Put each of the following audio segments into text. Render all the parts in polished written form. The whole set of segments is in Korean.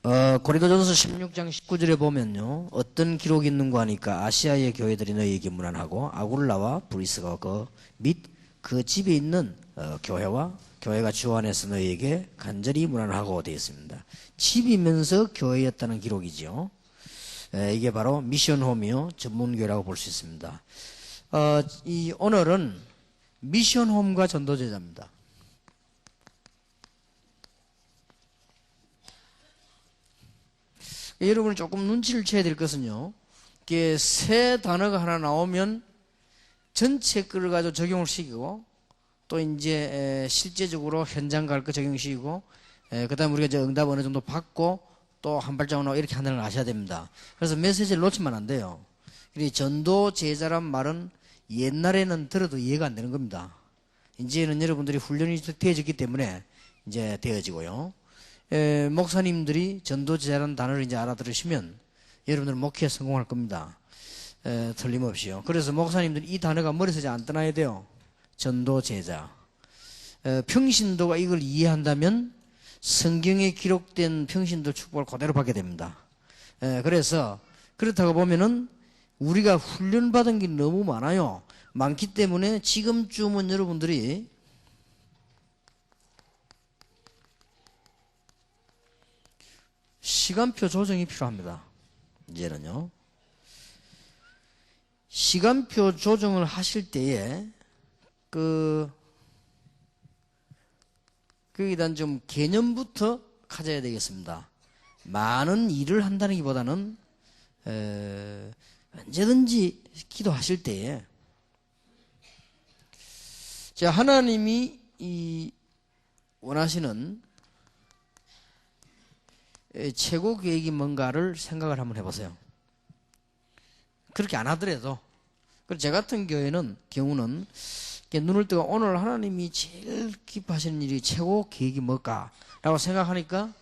고린도전서 16장 19절에 보면요, 어떤 기록이 있는가 하니까 아시아의 교회들이 너희에게 문안하고 아굴라와 브리스가 및 그 집에 있는 교회와 교회가 주 안에서 너희에게 간절히 문안하고 되어 있습니다. 집이면서 교회였다는 기록이죠. 이게 바로 미션홈이요, 전문교회라고 볼 수 있습니다. 오늘은 미션홈과 전도제자입니다. 여러분이 조금 눈치를 채야 될 것은요, 이게 새 단어가 하나 나오면 전체 거를 가지고 적용을 시키고, 또 이제 실제적으로 현장 갈 거 적용시키고, 그 다음에 우리가 이제 응답 어느 정도 받고 또 한 발자국 나오고 이렇게 한다는 걸 아셔야 됩니다. 그래서 메시지를 놓치면 안 돼요. 그리고 전도제자란 말은 옛날에는 들어도 이해가 안 되는 겁니다. 이제는 여러분들이 훈련이 되어졌기 때문에 이제 되어지고요. 목사님들이 전도제자라는 단어를 이제 알아들으시면 여러분들은 목회에 성공할 겁니다. 틀림없이요. 그래서 목사님들이 이 단어가 머리에서 잘 안 떠나야 돼요. 전도제자. 평신도가 이걸 이해한다면 성경에 기록된 평신도 축복을 그대로 받게 됩니다. 그래서 그렇다고 보면은 우리가 훈련받은 게 너무 많아요. 많기 때문에 지금쯤은 여러분들이 시간표 조정이 필요합니다. 이제는요. 시간표 조정을 하실 때에 거기다 좀 개념부터 가져야 되겠습니다. 많은 일을 한다는 것보다는 언제든지 기도하실 때에 자, 하나님이 원하시는 최고 계획이 뭔가를 생각을 한번 해보세요. 그렇게 안 하더라도, 제 같은 경우는 눈을 뜨고 오늘 하나님이 제일 기뻐하시는 일이 최고 계획이 뭘까라고 생각하니까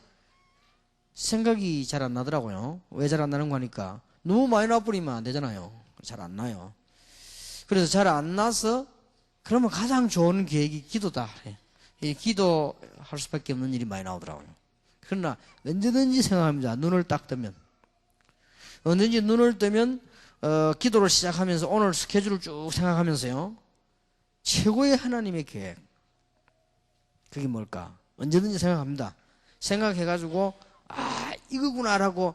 생각이 잘 안 나더라고요. 왜 잘 안 나는 거 하니까 너무 많이 나버리면 안 되잖아요. 잘 안 나요. 그래서 잘 안 나서 그러면 가장 좋은 계획이 기도다. 기도할 수밖에 없는 일이 많이 나오더라고요. 그러나 언제든지 생각합니다. 눈을 딱 뜨면. 언제든지 눈을 뜨면 기도를 시작하면서 오늘 스케줄을 쭉 생각하면서요, 최고의 하나님의 계획, 그게 뭘까? 언제든지 생각합니다. 생각해가지고 이거구나라고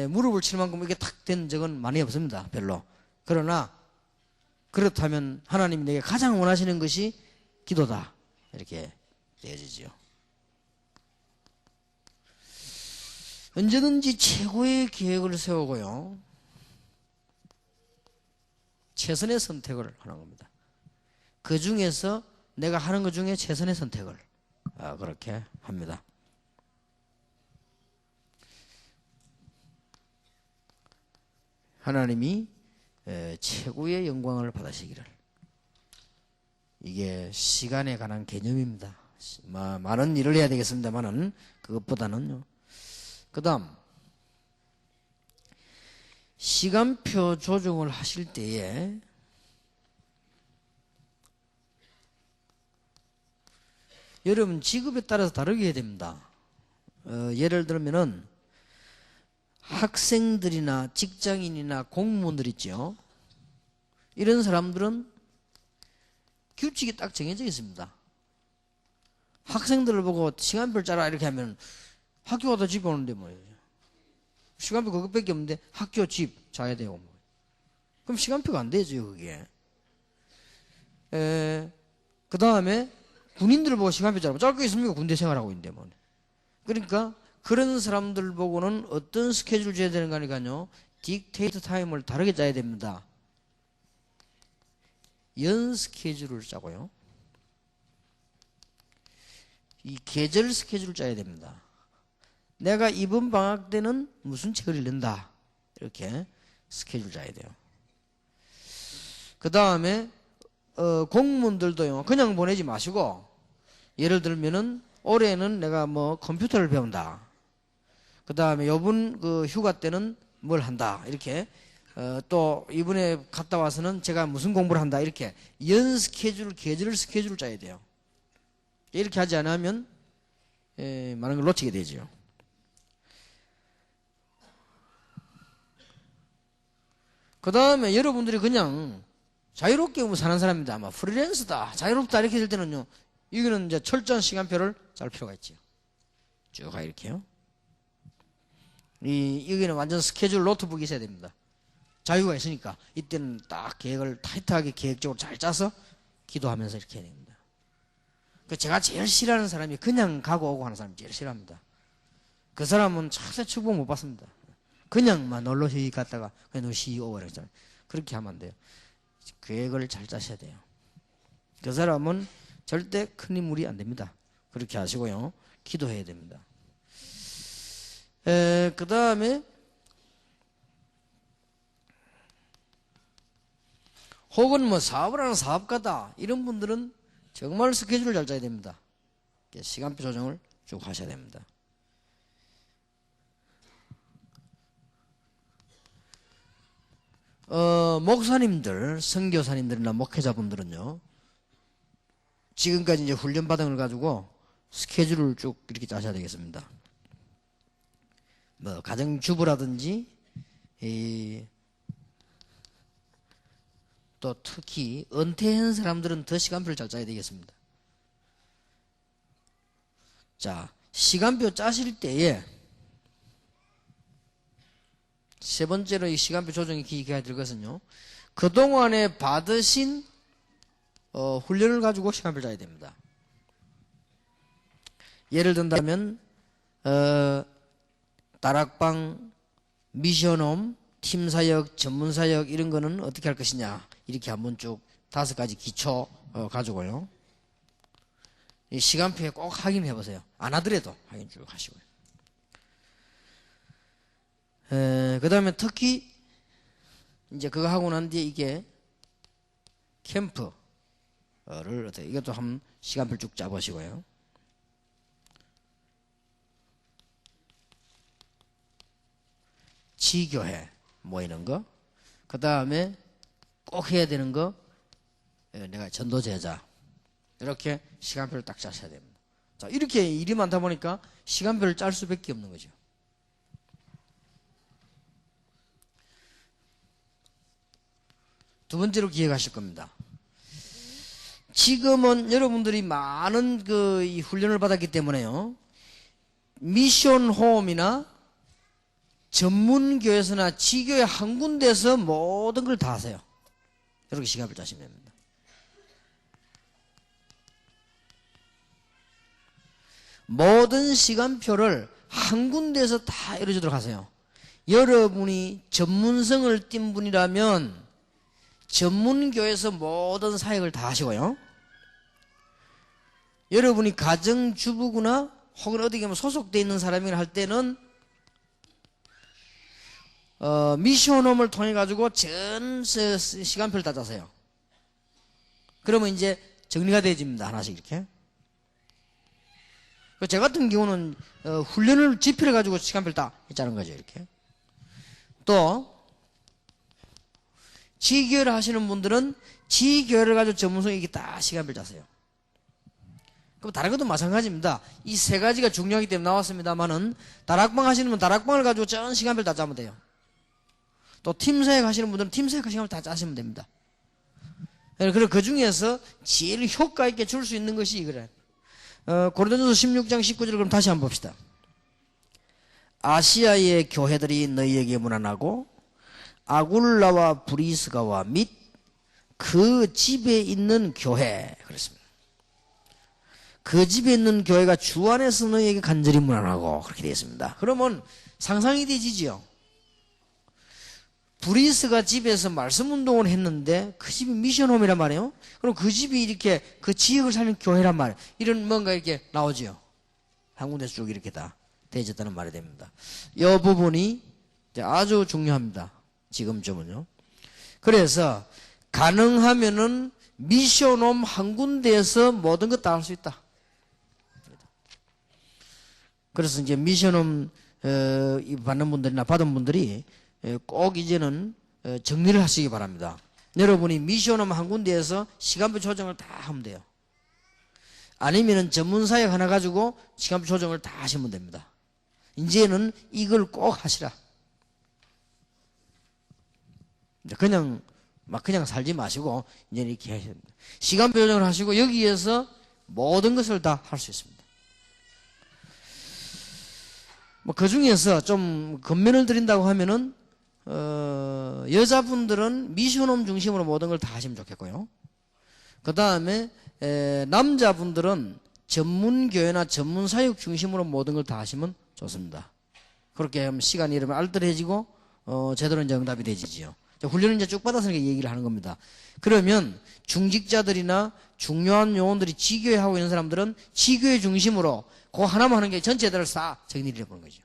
무릎을 칠 만큼 이게 탁 된 적은 많이 없습니다. 별로. 그러나 그렇다면 하나님이 내게 가장 원하시는 것이 기도다, 이렇게 되어지죠. 언제든지 최고의 계획을 세우고요, 최선의 선택을 하는 겁니다. 그 중에서 내가 하는 것 중에 최선의 선택을 그렇게 합니다. 하나님이 최고의 영광을 받으시기를. 이게 시간에 관한 개념입니다. 많은 일을 해야 되겠습니다만은 그것보다는요. 그 다음, 시간표 조정을 하실 때에 여러분 직업에 따라서 다르게 해야 됩니다. 예를 들면은 학생들이나 직장인이나 공무원들 있죠. 이런 사람들은 규칙이 딱 정해져 있습니다. 학생들을 보고 시간표를 짜라 이렇게 하면 학교 가다 집에 오는데 뭐예요. 시간표 그것밖에 없는데 학교 집 자야 되고 뭐. 그럼 시간표가 안 되죠 그게. 그 다음에 군인들을 보고 시간표 짜라. 짧게 있습니까? 군대 생활하고 있는데 뭐. 그러니까 그런 사람들 보고는 어떤 스케줄을 줘야 되는가 하니까요, 딕테이터 타임을 다르게 짜야 됩니다. 연 스케줄을 짜고요, 이 계절 스케줄을 짜야 됩니다. 내가 이번 방학 때는 무슨 책을 읽는다, 이렇게 스케줄 짜야 돼요. 그 다음에 공무원들도요, 그냥 보내지 마시고, 예를 들면은 올해는 내가 뭐 컴퓨터를 배운다, 그 다음에 요번 휴가 때는 뭘 한다, 이렇게 또 이번에 갔다 와서는 제가 무슨 공부를 한다, 이렇게 연 스케줄, 계절 스케줄을 짜야 돼요. 이렇게 하지 않으면 많은 걸 놓치게 되죠. 그 다음에 여러분들이 그냥 자유롭게 사는 사람입니다. 아마 프리랜서다, 자유롭다 이렇게 될 때는요, 이거는 이제 철저한 시간표를 짤 필요가 있지요. 쭉 이렇게요. 여기는 완전 스케줄 노트북이 있어야 됩니다. 자유가 있으니까 이때는 딱 계획을 타이트하게 계획적으로 잘 짜서 기도하면서 이렇게 해야 됩니다. 제가 제일 싫어하는 사람이 그냥 가고 오고 하는 사람이 제일 싫어합니다. 그 사람은 절대 축복 못 받습니다. 그냥만 놀러 갔다가 그냥 오고 이러잖아요. 그렇게 하면 안 돼요. 계획을 잘 짜셔야 돼요. 그 사람은 절대 큰 인물이 안 됩니다. 그렇게 하시고요. 기도해야 됩니다. 그 다음에 혹은 뭐 사업을 하는 사업가다 이런 분들은 정말 스케줄을 잘 짜야 됩니다. 시간표 조정을 쭉 하셔야 됩니다. 목사님들, 선교사님들이나 목회자분들은요, 지금까지 이제 훈련받은 걸 가지고 스케줄을 쭉 이렇게 짜셔야 되겠습니다. 뭐, 가정주부라든지, 또 특히 은퇴한 사람들은 더 시간표를 잘 짜야 되겠습니다. 자, 시간표 짜실 때에 세 번째로 이 시간표 조정이 기획해야 될 것은요, 그동안에 받으신 훈련을 가지고 시간표를 짜야 됩니다. 예를 든다면 다락방, 미션홈, 팀사역, 전문사역 이런 거는 어떻게 할 것이냐 이렇게 한번 쭉 5가지 기초 가지고요, 이 시간표에 꼭 확인해 보세요. 안 하더라도 확인 쭉 하시고요. 그 다음에 특히 이제 그거 하고 난 뒤에 이게 캠프를 어떻게, 이것도 한번 시간표를 쭉 짜보시고요. 지교회 모이는 거, 그 다음에 꼭 해야 되는 거, 내가 전도제자, 이렇게 시간표를 딱 짜셔야 됩니다. 자, 이렇게 일이 많다 보니까 시간표를 짤 수밖에 없는 거죠. 두 번째로 기획하실 겁니다. 지금은 여러분들이 많은 이 훈련을 받았기 때문에요, 미션 홈이나 전문교회에서나 지교회 한 군데서 모든 걸 다 하세요. 이렇게 시간을 짜시면 됩니다. 모든 시간표를 한 군데에서 다 이루어지도록 하세요. 여러분이 전문성을 띈 분이라면 전문교회에서 모든 사역을 다 하시고요, 여러분이 가정주부구나 혹은 어디 가면 소속되어 있는 사람이나 할 때는 미션홈을 통해 가지고 전 시간표를 다 짜세요. 그러면 이제 정리가 되어집니다. 하나씩 이렇게. 제 같은 경우는 훈련을 지필해 가지고 시간표를 다 짜는 거죠. 이렇게. 또 지교회를 하시는 분들은 지교회를 가지고 전문성 있게 다 시간표를 짜세요. 그럼 다른 것도 마찬가지입니다. 이 세 가지가 중요하기 때문에 나왔습니다만은, 다락방 하시는 분은 다락방을 가지고 전 시간표를 다 짜면 돼요. 또 팀사역 하시는 분들은 팀사역 시간을 다 짜시면 됩니다. 그리고 그 중에서 제일 효과 있게 줄 수 있는 것이 이거래. 고린도전서 16장 19절을 그럼 다시 한번 봅시다. 아시아의 교회들이 너희에게 문안하고 아굴라와 브리스가와 및 그 집에 있는 교회, 그렇습니다. 그 집에 있는 교회가 주 안에서 너희에게 간절히 문안하고, 그렇게 되어 있습니다. 그러면 상상이 되지요. 브리스가 집에서 말씀 운동을 했는데 그 집이 미션홈이란 말이에요. 그럼 그 집이 이렇게 그 지역을 살리는 교회란 말이에요. 이런 뭔가 이렇게 나오죠. 한 군데서 쭉 이렇게 다 되어졌다는 말이 됩니다. 이 부분이 아주 중요합니다. 지금쯤은요. 그래서 가능하면은 미션홈 한 군데에서 모든 것 다 할 수 있다. 그래서 이제 미션홈 받는 분들이나 받은 분들이 꼭 이제는 정리를 하시기 바랍니다. 여러분이 미션홈 한 군데에서 시간표 조정을 다 하면 돼요. 아니면은 전문사역 하나 가지고 시간표 조정을 다 하시면 됩니다. 이제는 이걸 꼭 하시라. 이제 그냥 살지 마시고 이제 이렇게 하셔야 됩니다. 시간표 조정을 하시고 여기에서 모든 것을 다 할 수 있습니다. 뭐 그 중에서 좀 건면을 드린다고 하면은 여자분들은 미션홈 중심으로 모든 걸 다 하시면 좋겠고요. 그 다음에 남자분들은 전문교회나 전문사역 중심으로 모든 걸 다 하시면 좋습니다. 그렇게 하면 시간이 이러면 알뜰해지고 제대로 이제 응답이 되지요. 훈련을 이제 쭉 받아서 이렇게 얘기를 하는 겁니다. 그러면 중직자들이나 중요한 요원들이 지교회 하고 있는 사람들은 지교회 중심으로 그 하나만 하는 게 전체들을 싹 정리를 해보는 거죠.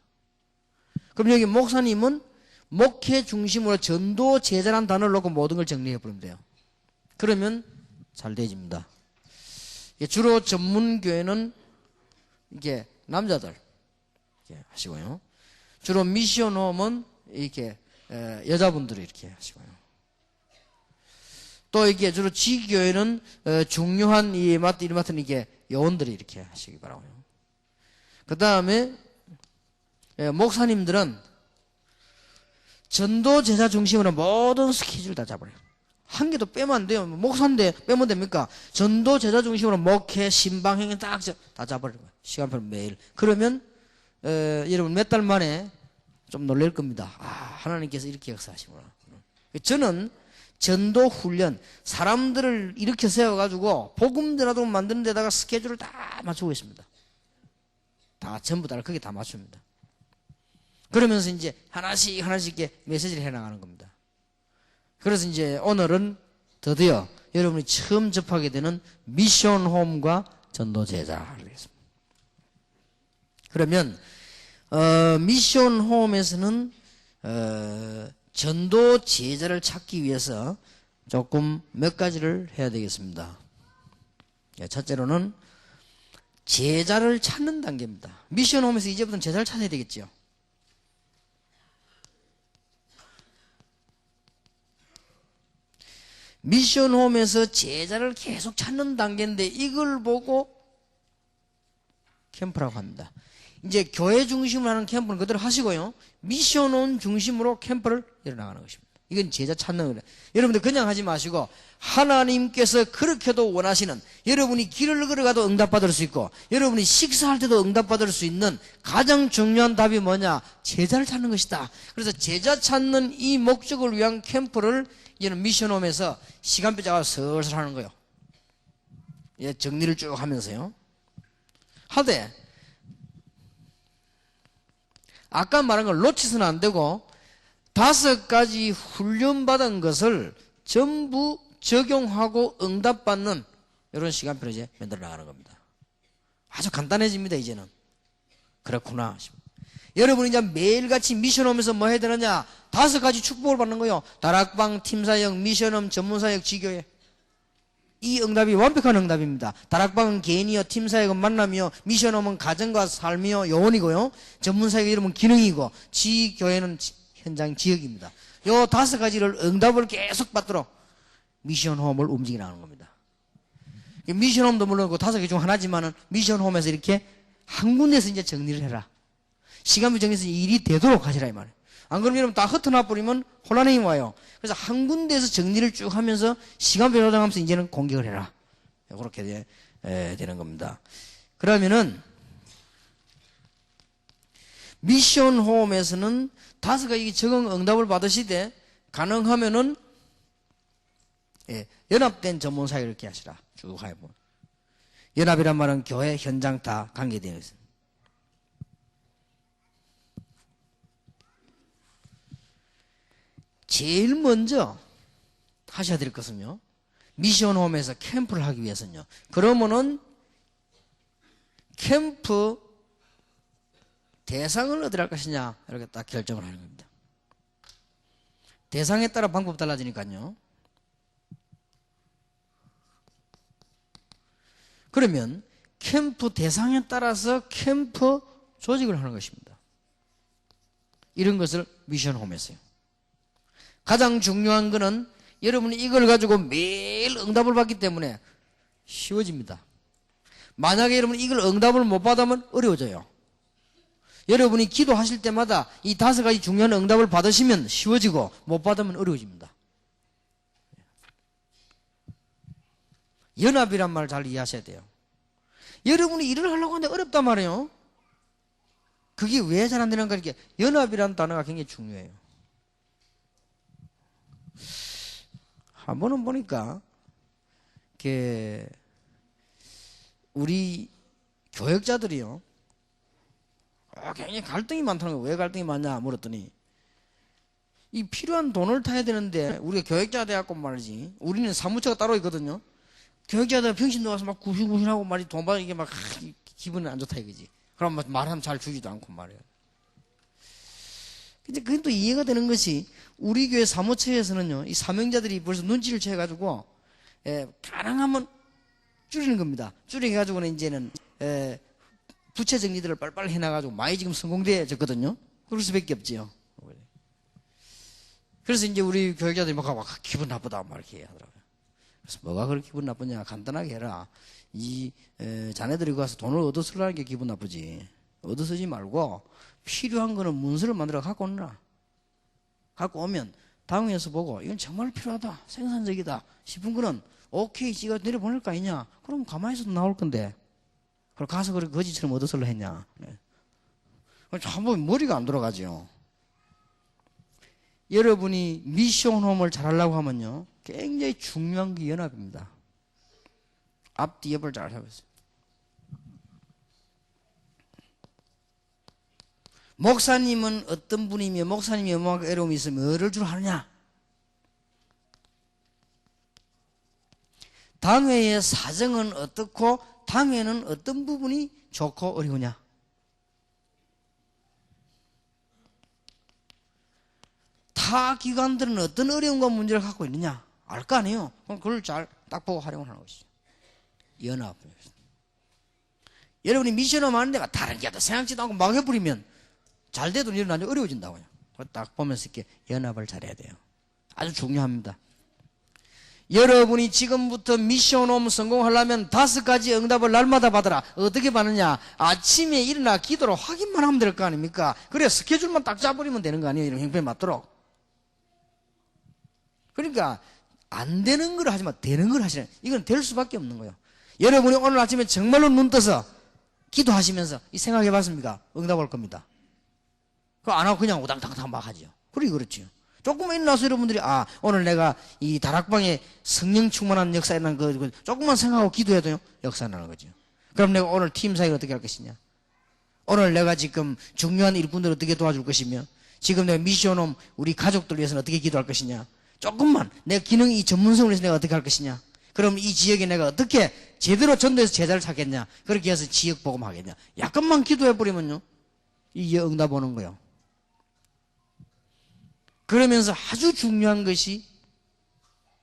그럼 여기 목사님은 목회 중심으로 전도 제자라는 단어를 놓고 모든 걸 정리해버리면 돼요. 그러면 잘 되집니다. 주로 전문교회는 이게 남자들 이렇게 하시고요. 주로 미션홈은 이렇게 여자분들이 이렇게 하시고요. 또 이게 주로 지교회는 중요한 일 맡은 이게 요원들이 이렇게 하시기 바라고요. 그 다음에 목사님들은 전도 제자 중심으로 모든 스케줄 다 잡아요. 한 개도 빼면 안 돼요. 목사인데 빼면 됩니까? 전도 제자 중심으로 목회, 신방행위 다 잡아버리는 거예요. 시간표 매일. 그러면 여러분 몇 달 만에 좀 놀랄 겁니다. 하나님께서 이렇게 역사하시구나. 저는 전도 훈련, 사람들을 이렇게 세워가지고 복음대라도 만드는 데다가 스케줄을 다 맞추고 있습니다. 다 전부 다 거기 다 맞춥니다. 그러면서 이제 하나씩 이렇게 메시지를 해나가는 겁니다. 그래서 이제 오늘은 드디어 여러분이 처음 접하게 되는 미션홈과 전도 제자를 하겠습니다. 그러면 미션홈에서는 전도 제자를 찾기 위해서 조금 몇 가지를 해야 되겠습니다. 첫째로는 제자를 찾는 단계입니다. 미션홈에서 이제부터는 제자를 찾아야 되겠죠. 미션홈에서 제자를 계속 찾는 단계인데 이걸 보고 캠프라고 합니다. 이제 교회 중심으로 하는 캠프는 그대로 하시고요. 미션홈 중심으로 캠프를 일어나가는 것입니다. 이건 제자 찾는 거예요. 여러분들 그냥 하지 마시고 하나님께서 그렇게도 원하시는, 여러분이 길을 걸어가도 응답받을 수 있고 여러분이 식사할 때도 응답받을 수 있는 가장 중요한 답이 뭐냐? 제자를 찾는 것이다. 그래서 제자 찾는 이 목적을 위한 캠프를 이제는 미션홈에서 시간표 잡아서 슬슬 하는 거예요. 예, 정리를 쭉 하면서요. 하되 아까 말한 걸 놓치서는 안 되고 5가지 훈련받은 것을 전부 적용하고 응답받는 이런 시간표를 이제 만들어 나가는 겁니다. 아주 간단해집니다. 이제는. 그렇구나. 여러분이 이제 매일같이 미션홈에서 뭐 해야 되느냐? 5가지 축복을 받는 거예요. 다락방, 팀사역, 미션홈, 전문사역, 지교회. 이 응답이 완벽한 응답입니다. 다락방은 개인이요, 팀사역은 만남이요, 미션홈은 가정과 삶이요, 요원이고요, 전문사역은 이름은 기능이고, 지교회는 현장 지역입니다. 요 5가지를 응답을 계속 받도록 미션홈을 움직여 나가는 겁니다. 미션홈도 물론 그 5개 중 하나지만은 미션홈에서 이렇게 한 군데서 이제 정리를 해라. 시간표 정해서 일이 되도록 하시라 이 말이에요. 안 그러면 여러분 다 흩어놔 버리면 혼란이 와요. 그래서 한 군데에서 정리를 쭉 하면서 시간표 조정하면서 이제는 공격을 해라. 그렇게 되는 겁니다. 그러면은 미션홈에서는 5가지 적응 응답을 받으시되 가능하면은 연합된 전문사역 이렇게 하시라. 쭉 하고. 연합이란 말은 교회 현장 다 관계되어 있습니다. 제일 먼저 하셔야 될 것은요, 미션홈에서 캠프를 하기 위해서는요, 그러면은 캠프 대상을 어디로 할 것이냐 이렇게 딱 결정을 하는 겁니다. 대상에 따라 방법 달라지니까요. 그러면 캠프 대상에 따라서 캠프 조직을 하는 것입니다. 이런 것을 미션홈에서요. 가장 중요한 것은 여러분이 이걸 가지고 매일 응답을 받기 때문에 쉬워집니다. 만약에 여러분이 이걸 응답을 못 받으면 어려워져요. 여러분이 기도하실 때마다 이 5가지 중요한 응답을 받으시면 쉬워지고 못 받으면 어려워집니다. 연합이란 말 잘 이해하셔야 돼요. 여러분이 일을 하려고 하는데 어렵단 말이에요. 그게 왜 잘 안 되는 가 이게 연합이라는 단어가 굉장히 중요해요. 한 번은 보니까 우리 교역자들이요 굉장히 갈등이 많다는 거예요. 왜 갈등이 많냐 물었더니 이 필요한 돈을 타야 되는데 우리가 교역자 돼갖고 말이지 우리는 사무처가 따로 있거든요. 교역자들 병신 나와서 막 구신구신하고 말이지 돈 받으면 이게 막 기분이 안 좋다 이거지. 그럼 말하면 잘 주지도 않고 말이에요. 근데 그건 또 이해가 되는 것이 우리 교회 사무처에서는요 이 사명자들이 벌써 눈치를 채가지고 가능하면 줄이는 겁니다. 줄여가지고는 이제는 부채 정리들을 빨리빨리 해놔가지고 많이 지금 성공되어졌거든요. 그럴 수밖에 없지요. 그래서 이제 우리 교육자들이 막 기분 나쁘다 막 이렇게 하더라고요. 그래서 뭐가 그렇게 기분 나쁘냐 간단하게 해라. 자네들이 가서 돈을 얻어 쓰려는 게 기분 나쁘지. 얻어 쓰지 말고 필요한 거는 문서를 만들어 갖고 오느라. 갖고 오면 당에서 보고 이건 정말 필요하다 생산적이다 싶은 거는 오케이 지가 내려보낼 거 아니냐. 그럼 가만히 있어도 나올 건데 그럼 가서 그렇게 거지처럼 얻어 쓰려 했냐. 네. 한번 머리가 안 돌아가죠. 여러분이 미션홈을 잘하려고 하면요 굉장히 중요한 게 연합입니다. 앞뒤 옆을 잘 잡으세요. 목사님은 어떤 분이며 목사님이 얼마나 어려움이 있으면 뭐를 주로 하느냐. 당회의 사정은 어떻고 당회는 어떤 부분이 좋고 어려우냐. 타 기관들은 어떤 어려움과 문제를 갖고 있느냐 알 거 아니에요. 그럼 그걸 잘 딱 보고 활용을 하는 것이죠. 연합. 여러분이 미션을 하는데 다른 게 생각지도 않고 막 해버리면 잘 돼도 일은 아주 어려워진다고요. 딱 보면서 이렇게 연합을 잘해야 돼요. 아주 중요합니다. 여러분이 지금부터 미션홈 성공하려면 5가지 응답을 날마다 받아라. 어떻게 받느냐? 아침에 일어나 기도로 확인만 하면 될 거 아닙니까? 그래 스케줄만 딱 짜버리면 되는 거 아니에요? 이런 형편에 맞도록. 그러니까 안 되는 걸 하지 마. 되는 걸 하시라. 이건 될 수밖에 없는 거예요. 여러분이 오늘 아침에 정말로 눈 떠서 기도하시면서 이 생각해 봤습니까? 응답 올 겁니다. 그거 안 하고 그냥 우당탕탕 막 하죠. 그래 그렇죠. 조금만 일어나서 여러분들이 오늘 내가 이 다락방에 성령 충만한 역사 일어난 거 조금만 생각하고 기도해도요 역사 나는 거죠. 그럼 내가 오늘 팀 사역을 어떻게 할 것이냐. 오늘 내가 지금 중요한 일꾼들을 어떻게 도와줄 것이며 지금 내가 미션홈 우리 가족들 위해서는 어떻게 기도할 것이냐. 조금만 내 기능 이 전문성을 위해서 내가 어떻게 할 것이냐. 그럼 이 지역에 내가 어떻게 제대로 전도해서 제자를 찾겠냐. 그렇게 해서 지역 복음 하겠냐. 약간만 기도해버리면요 이게 응답 오는 거예요. 그러면서 아주 중요한 것이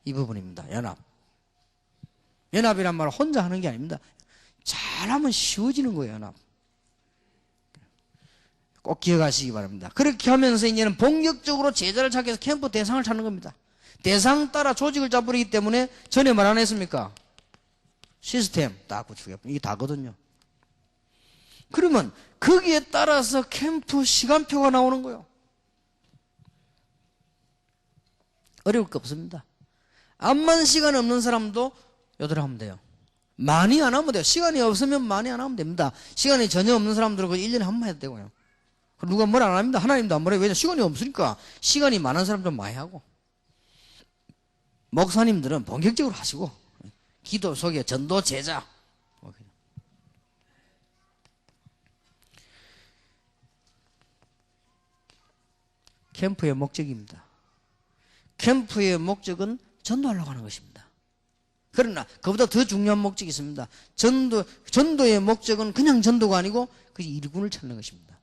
이 부분입니다. 연합. 연합이란 말은 혼자 하는 게 아닙니다. 잘하면 쉬워지는 거예요. 연합. 꼭 기억하시기 바랍니다. 그렇게 하면서 이제는 본격적으로 제자를 찾기 위해서 캠프 대상을 찾는 겁니다. 대상 따라 조직을 짜버리기 때문에 전에 말 안 했습니까? 시스템 딱 구축해. 이게 다거든요. 그러면 거기에 따라서 캠프 시간표가 나오는 거예요. 어려울 거 없습니다. 암만 시간 없는 사람도 요대로 하면 돼요. 많이 안 하면 돼요. 시간이 없으면 많이 안 하면 됩니다. 시간이 전혀 없는 사람들은 1년에 한 번 해도 되고요. 누가 뭘 안 합니다. 하나님도 안 뭐래요. 왜냐면 시간이 없으니까. 시간이 많은 사람 좀 많이 하고. 목사님들은 본격적으로 하시고 기도 속에 전도 제자 캠프의 목적입니다. 캠프의 목적은 전도하려고 하는 것입니다. 그러나 그보다 더 중요한 목적이 있습니다. 전도의 목적은 그냥 전도가 아니고 그 일꾼을 찾는 것입니다.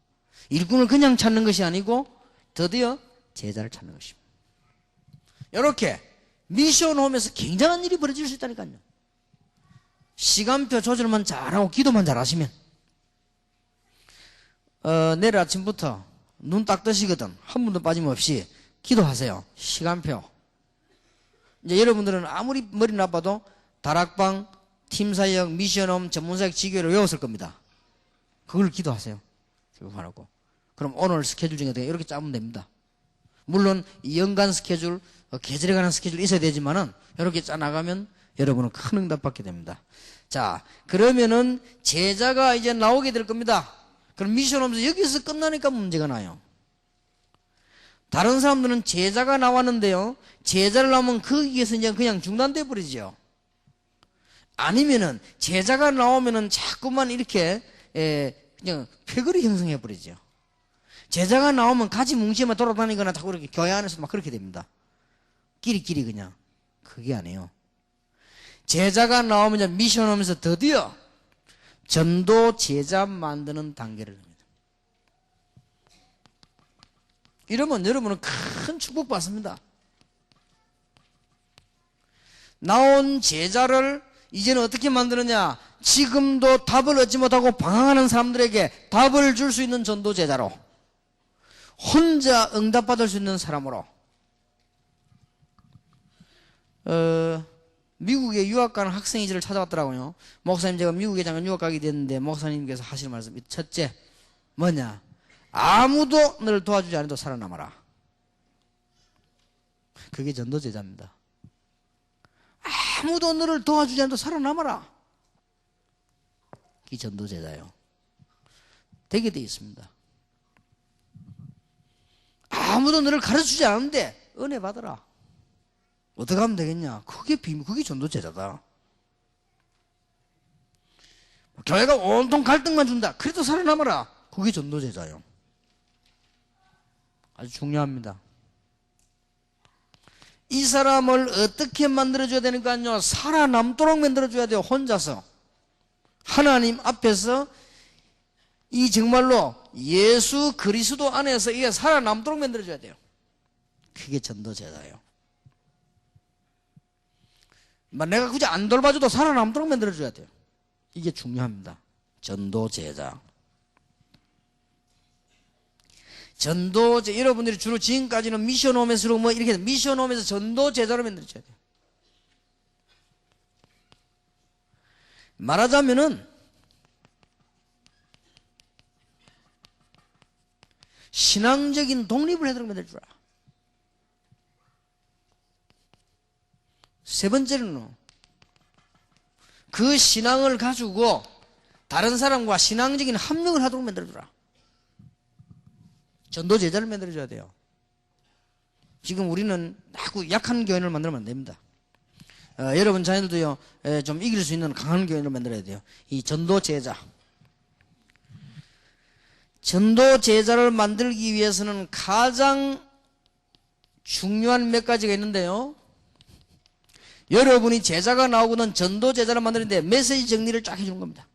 일꾼을 그냥 찾는 것이 아니고 드디어 제자를 찾는 것입니다. 이렇게 미션홈에서 굉장한 일이 벌어질 수 있다니까요. 시간표 조절만 잘하고 기도만 잘하시면 내일 아침부터 눈 딱 뜨시거든. 한 분도 빠짐없이 기도하세요. 시간표. 이제 여러분들은 아무리 머리 나빠도 다락방, 팀사역, 미션홈, 전문사역, 지교를 외웠을 겁니다. 그걸 기도하세요. 기도하라고. 그럼 오늘 스케줄 중에 이렇게 짜면 됩니다. 물론 연간 스케줄, 계절에 관한 스케줄 있어야 되지만은 이렇게 짜나가면 여러분은 큰 응답 받게 됩니다. 자, 그러면은 제자가 이제 나오게 될 겁니다. 그럼 미션 오면서 여기서 끝나니까 문제가 나요. 다른 사람들은 제자가 나왔는데요, 제자를 나오면 거기에서 이제 그냥 중단돼 버리죠. 아니면은 제자가 나오면은 자꾸만 이렇게 그냥 패거리 형성해 버리죠. 제자가 나오면 가지 뭉치만 돌아다니거나 자꾸 이렇게 교회 안에서 막 그렇게 됩니다. 끼리끼리 그냥. 그게 아니에요. 제자가 나오면 이제 미션 오면서 드디어 전도 제자 만드는 단계를 합니다. 이러면 여러분은 큰 축복 받습니다. 나온 제자를 이제는 어떻게 만드느냐? 지금도 답을 얻지 못하고 방황하는 사람들에게 답을 줄 수 있는 전도 제자로, 혼자 응답받을 수 있는 사람으로. 미국에 유학 가는 학생이 저를 찾아왔더라고요. 목사님, 제가 미국에 잠깐 유학 가게 됐는데 목사님께서 하시는 말씀이 첫째 뭐냐? 아무도 너를 도와주지 않아도 살아남아라. 그게 전도 제자입니다. 아무도 너를 도와주지 않아도 살아남아라. 그게 전도 제자예요. 되게 돼 있습니다. 아무도 너를 가르치지 않는데 은혜 받아라. 어떻게 하면 되겠냐? 그게 그게 전도 제자다. 교회가 온통 갈등만 준다. 그래도 살아남아라. 그게 전도 제자예요. 아주 중요합니다. 이 사람을 어떻게 만들어줘야 되는가요? 살아남도록 만들어줘야 돼요. 혼자서. 하나님 앞에서 이 정말로 예수 그리스도 안에서 이게 살아남도록 만들어줘야 돼요. 그게 전도 제자예요. 내가 굳이 안 돌봐줘도 살아남도록 만들어줘야 돼요. 이게 중요합니다. 전도 제자. 전도제, 여러분들이 주로 지금까지는 미션 홈에서 뭐 이렇게 미션 홈에서 전도 제자로 만들어줘야 돼요. 말하자면은 신앙적인 독립을 해도록 만들어주라. 세 번째는 그 신앙을 가지고 다른 사람과 신앙적인 합력을 하도록 만들어주라. 전도 제자를 만들어줘야 돼요. 지금 우리는 자꾸 약한 교인을 만들면 안 됩니다. 여러분 자녀들도요, 좀 이길 수 있는 강한 교인을 만들어야 돼요. 이 전도 제자. 전도 제자를 만들기 위해서는 가장 중요한 몇 가지가 있는데요. 여러분이 제자가 나오고는 전도 제자를 만드는데 메시지 정리를 쫙 해주는 겁니다.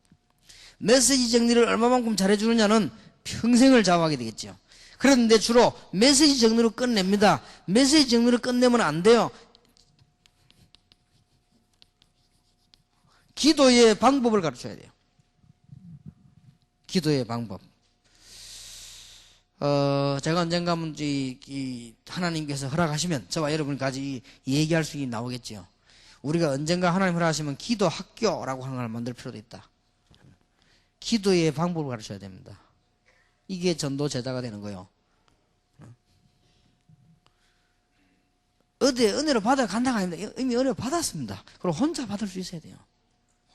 메시지 정리를 얼마만큼 잘해주느냐는 평생을 좌우하게 되겠죠. 그런데 주로 메시지 정리로 끝냅니다. 메시지 정리로 끝내면 안 돼요. 기도의 방법을 가르쳐야 돼요. 기도의 방법. 제가 언젠가 한번 하나님께서 허락하시면 저와 여러분까지 얘기할 수 있게 나오겠죠. 우리가 언젠가 하나님 허락하시면 기도 학교라고 하는 걸 만들 필요도 있다. 기도의 방법을 가르쳐야 됩니다. 이게 전도 제자가 되는 거예요. 어디 은혜로 받아 간다가 아닙니다. 이미 은혜로 받았습니다. 그리고 혼자 받을 수 있어야 돼요.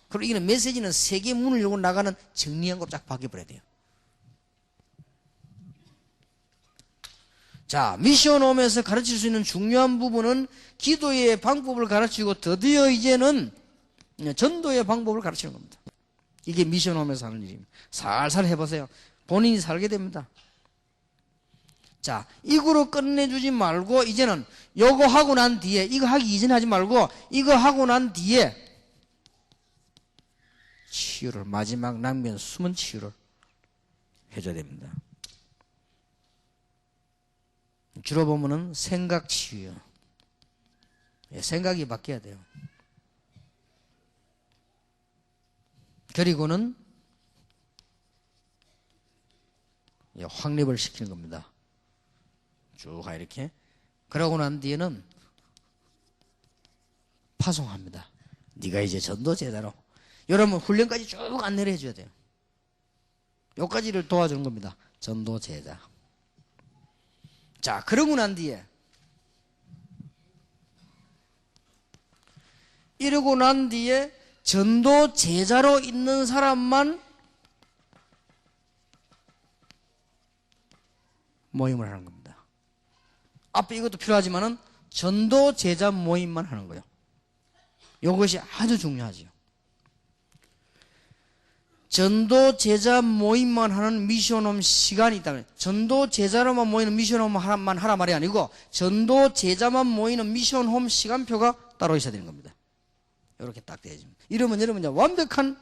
그리고 이거는 메시지는 세계 문을 열고 나가는 정리한 거 쫙 바뀌어버려야 돼요. 자, 미션 홈에서 가르칠 수 있는 중요한 부분은 기도의 방법을 가르치고 드디어 이제는 전도의 방법을 가르치는 겁니다. 이게 미션 홈에서 하는 일입니다. 살살 해보세요. 본인이 살게 됩니다. 자, 이거로 끝내주지 말고 이제는 요거 하고 난 뒤에, 이거 하기 이전에 하지 말고 이거 하고 난 뒤에 치유를, 마지막 낭비는 숨은 치유를 해줘야 됩니다. 주로 보면은 생각 치유요. 생각이 바뀌어야 돼요. 그리고는 확립을 시키는 겁니다. 쭉 이렇게. 그러고 난 뒤에는 파송합니다. 네가 이제 전도 제자로. 여러분 훈련까지 쭉 안내를 해줘야 돼요. 여기까지를 도와주는 겁니다. 전도 제자. 자, 그러고 난 뒤에 이러고 난 뒤에 전도 제자로 있는 사람만 모임을 하는 겁니다. 앞에 이것도 필요하지만은 전도 제자 모임만 하는 거예요. 이것이 아주 중요하지요. 전도 제자 모임만 하는 미션홈 시간이 있다면, 전도 제자로만 모이는 미션홈만 하라 말이 아니고 전도 제자만 모이는 미션홈 시간표가 따로 있어야 되는 겁니다. 이렇게 딱 되어집니다. 이러면 여러분 이제 완벽한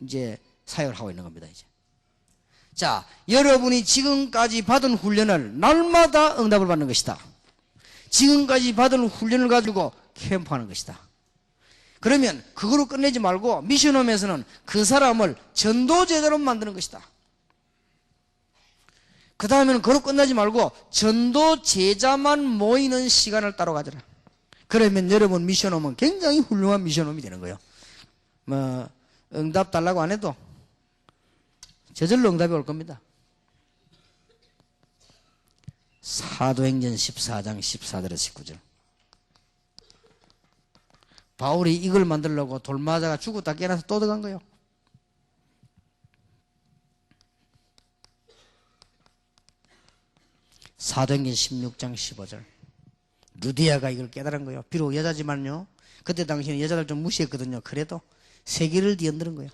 이제 사역을 하고 있는 겁니다. 이제 자, 여러분이 지금까지 받은 훈련을 날마다 응답을 받는 것이다. 지금까지 받은 훈련을 가지고 캠프하는 것이다. 그러면 그거로 끝내지 말고 미션홈에서는 그 사람을 전도제자로 만드는 것이다. 그 다음에는 그거로 끝나지 말고 전도제자만 모이는 시간을 따로 가져라. 그러면 여러분 미션홈은 굉장히 훌륭한 미션홈이 되는 거예요. 뭐 응답 달라고 안 해도 저절로 응답이 올 겁니다. 사도행전 14장 14절에서 19절. 바울이 이걸 만들려고 돌 맞아가 죽었다 깨어나서 또 들어간 거예요. 사도행전 16장 15절. 루디아가 이걸 깨달은 거예요. 비록 여자지만요, 그때 당시에는 여자들 좀 무시했거든요. 그래도 세계를 뒤흔드는 거예요.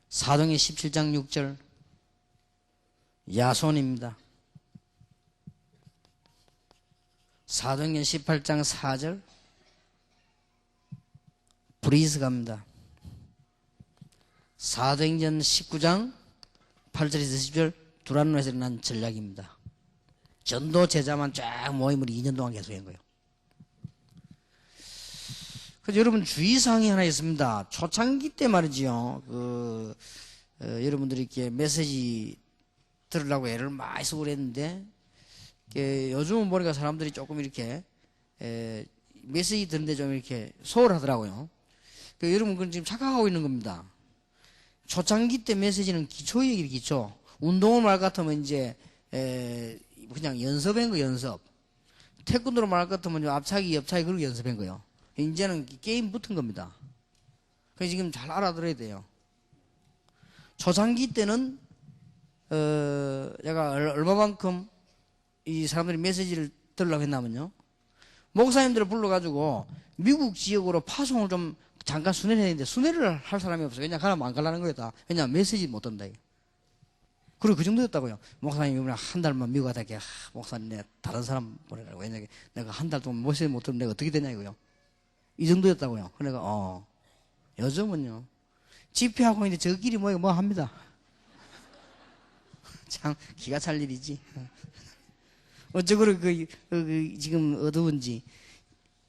사도행전 17장 6절. 야손입니다. 사도행전 18장 4절. 브리스가입니다. 사도행전 19장 8절에서 10절. 두란노에서 일어난 전략입니다. 전도 제자만 쫙 모임을 2년 동안 계속한 거예요. 그래서 여러분 주의사항이 하나 있습니다. 초창기 때 말이지요. 여러분들이 이렇게 메시지 들으려고 애를 많이 쓰고 그랬는데, 요즘은 보니까 사람들이 조금 이렇게 메시지 듣는데 좀 이렇게 소홀하더라고요. 여러분 그건 지금 착각하고 있는 겁니다. 초창기 때 메시지는 기초예요, 기초. 운동을 말 같으면 이제 그냥 연습한 거 연습. 태권도로 말 같으면 앞차기, 옆차기 그렇게 연습한 거예요. 이제는 게임 붙은 겁니다. 그래서 지금 잘 알아들어야 돼요. 초창기 때는 제가 얼마만큼 이 사람들이 메시지를 들으려고 했냐면요, 목사님들을 불러가지고 미국 지역으로 파송을 좀 잠깐 순회를 했는데 순회를 할 사람이 없어요. 왜냐, 가라면 안 가려는 거였다. 왜냐, 메시지 못 듣는다. 그리고 그 정도였다고요. 목사님이 한 달만 미국 가다 이렇게, 목사님, 내가 다른 사람 보내라고. 왜냐, 내가 한 달 동안 메시지 못 들으면 내가 어떻게 되냐, 이거요. 이 정도였다고요. 그러니까, 요즘은요, 집회하고 있는데 저끼리 뭐 합니다. 참, 기가 찰 일이지. 어쩌 그렇게 지금 어두운지.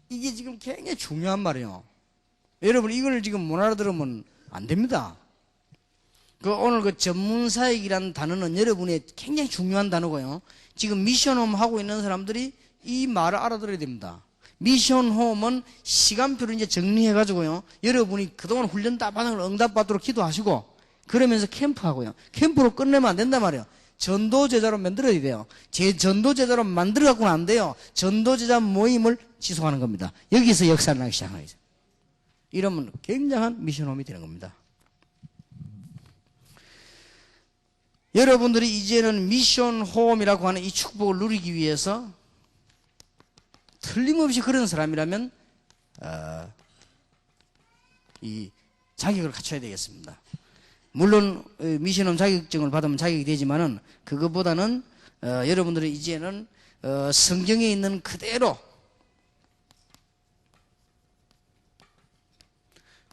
이게 지금 굉장히 중요한 말이에요. 여러분, 이걸 지금 못 알아들으면 안 됩니다. 오늘 전문사역이라는 단어는 여러분의 굉장히 중요한 단어고요. 지금 미션홈 하고 있는 사람들이 이 말을 알아들어야 됩니다. 미션홈은 시간표를 이제 정리해가지고요, 여러분이 그동안 훈련 다 받은 걸 응답받도록 기도하시고, 그러면서 캠프하고요. 캠프로 끝내면 안 된단 말이에요. 전도제자로 만들어야 돼요. 전도제자로 만들어갖고는 안 돼요. 전도제자 모임을 지속하는 겁니다. 여기서 역사를 나기 시작하는 거죠. 이러면 굉장한 미션홈이 되는 겁니다. 여러분들이 이제는 미션홈이라고 하는 이 축복을 누리기 위해서 틀림없이 그런 사람이라면 이 자격을 갖춰야 되겠습니다. 물론 미션홈 자격증을 받으면 자격이 되지만은, 그것보다는 여러분들이 이제는 성경에 있는 그대로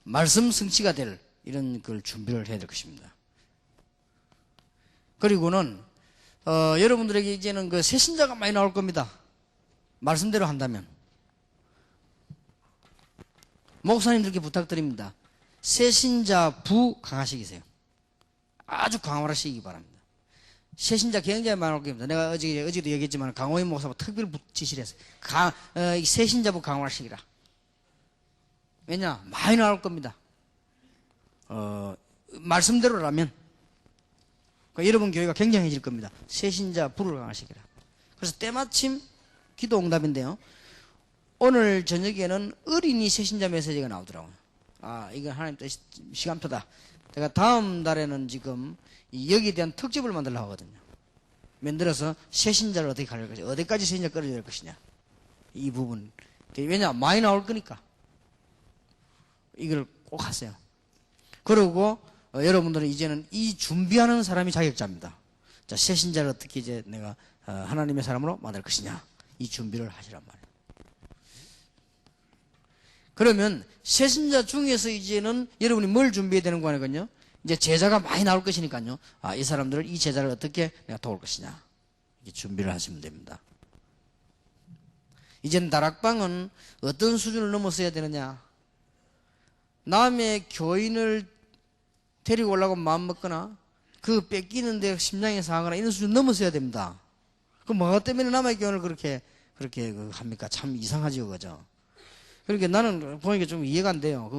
말씀 성취가 될 이런 걸 준비를 해야 될 것입니다. 그리고는 여러분들에게 이제는 그 새신자가 많이 나올 겁니다. 말씀대로 한다면. 목사님들께 부탁드립니다. 새신자 부 강화시키세요. 아주 강화하시기 바랍니다. 새신자 굉장히 많이 올 겁니다. 내가 어제도 얘기했지만 강호인 목사가 특별 지시를 했어요. 새신자부 강화시키라. 왜냐? 많이 나올 겁니다. 말씀대로라면. 그러니까 여러분 교회가 굉장해질 겁니다. 새신자 부를 강화시키라. 그래서 때마침 기도 응답인데요, 오늘 저녁에는 어린이 새신자 메시지가 나오더라고요. 아, 이건 하나님 뜻 시간표다. 제가 다음 달에는 지금 여기에 대한 특집을 만들려고 하거든요. 만들어서 새신자를 어떻게 가릴 것이냐, 어디까지 새신자 끌어야 될 것이냐, 이 부분. 왜냐, 많이 나올 거니까 이걸 꼭 하세요. 그리고 여러분들은 이제는 이 준비하는 사람이 자격자입니다. 자, 새신자를 어떻게 이제 내가 하나님의 사람으로 만들 것이냐, 이 준비를 하시란 말이에요. 그러면 새신자 중에서 이제는 여러분이 뭘 준비해야 되는 거 아니거든요. 이제 제자가 많이 나올 것이니까요. 아, 이 사람들을, 이 제자를 어떻게 내가 도울 것이냐, 이렇게 준비를 하시면 됩니다. 이제는 다락방은 어떤 수준을 넘어서야 되느냐. 남의 교인을 데리고 오려고 마음먹거나 그 뺏기는데 심장이 상하거나 이런 수준 넘어서야 됩니다. 그럼 뭐 때문에 남의 교인을 그렇게 합니까? 참 이상하죠, 그죠? 그러니까 나는 보니까 좀 이해가 안 돼요.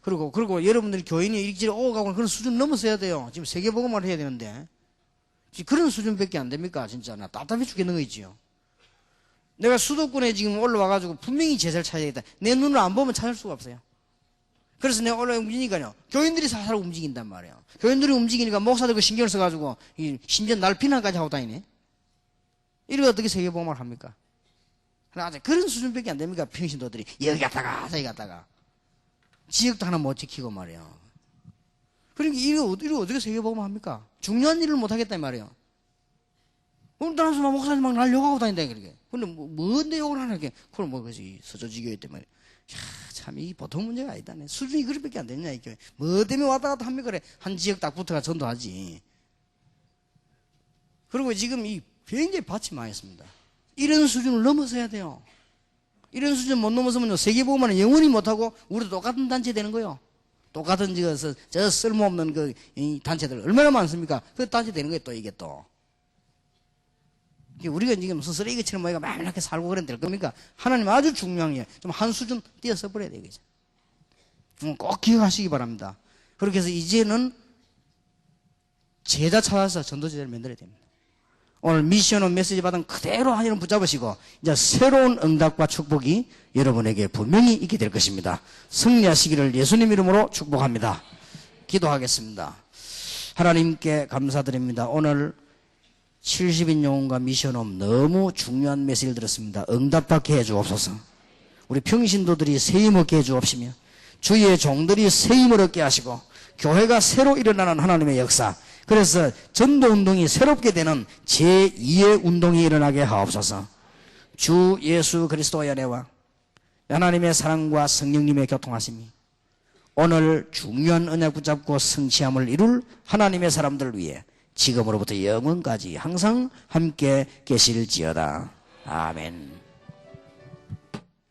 그리고 여러분들이 교인이 일찍 오가고 그런 수준 넘어서야 돼요. 지금 세계복음을 해야 되는데 그런 수준밖에 안 됩니까? 진짜 나 답답해 죽겠는 거 있지요. 내가 수도권에 지금 올라와가지고 분명히 제자를 찾아야겠다. 내 눈을 안 보면 찾을 수가 없어요. 그래서 내가 올라와 움직이니까요. 교인들이 살살 움직인단 말이에요. 교인들이 움직이니까 목사들 그 신경을 써가지고 심지어 날 비난까지 하고 다니네. 이렇게 어떻게 세계복음을 합니까? 그런 수준밖에 안 됩니까? 평신도들이 여기 갔다가 저기 갔다가 지역도 하나 못 지키고 말이에요. 그러니까 이거 어떻게 세계복음을 합니까? 중요한 일을 못 하겠다 이 말이에요. 오늘 따라서 목사님 막 날 욕하고 다닌다 그러게. 근데 뭔데 욕을 하나 게? 그럼 그지 서조지교회 때문에. 참 이 보통 문제가 아니다네. 수준이 그렇게밖에 안 되냐 이 교회. 뭐 때문에 왔다 갔다 합니까? 그래 한 지역 딱 붙어가 전도하지. 그리고 지금 이 굉장히 밭이 많이 있습니다. 이런 수준을 넘어서야 돼요. 이런 수준 못 넘어서면 세계복음은 영원히 못하고 우리도 똑같은 단체 되는 거예요. 똑같은 저 쓸모없는 이 단체들 얼마나 많습니까? 그 단체 되는 거예요. 또 이게 또 우리가 지금 무슨 쓰레기처럼 뭐가 막 이렇게 살고 그래도 될 겁니까? 하나님 아주 중요한 게 좀 한 수준 뛰어서 버려야 되겠죠. 꼭 기억하시기 바랍니다. 그렇게 해서 이제는 제자 찾아서 전도제자를 만들어야 됩니다. 오늘 미션온 메시지 받은 그대로 하나님 붙잡으시고 이제 새로운 응답과 축복이 여러분에게 분명히 있게 될 것입니다. 승리하시기를 예수님 이름으로 축복합니다. 기도하겠습니다. 하나님께 감사드립니다. 오늘 70인 영혼과 미션홈 너무 중요한 메시지를 들었습니다. 응답받게 해주옵소서. 우리 평신도들이 세임 얻게 해주옵시며 주의 종들이 세임을 얻게 하시고 교회가 새로 일어나는 하나님의 역사, 그래서 전도운동이 새롭게 되는 제2의 운동이 일어나게 하옵소서. 주 예수 그리스도의 은혜와 하나님의 사랑과 성령님의 교통하심이 오늘 중요한 언약 붙잡고 성취함을 이룰 하나님의 사람들을 위해 지금으로부터 영원까지 항상 함께 계실지어다. 아멘.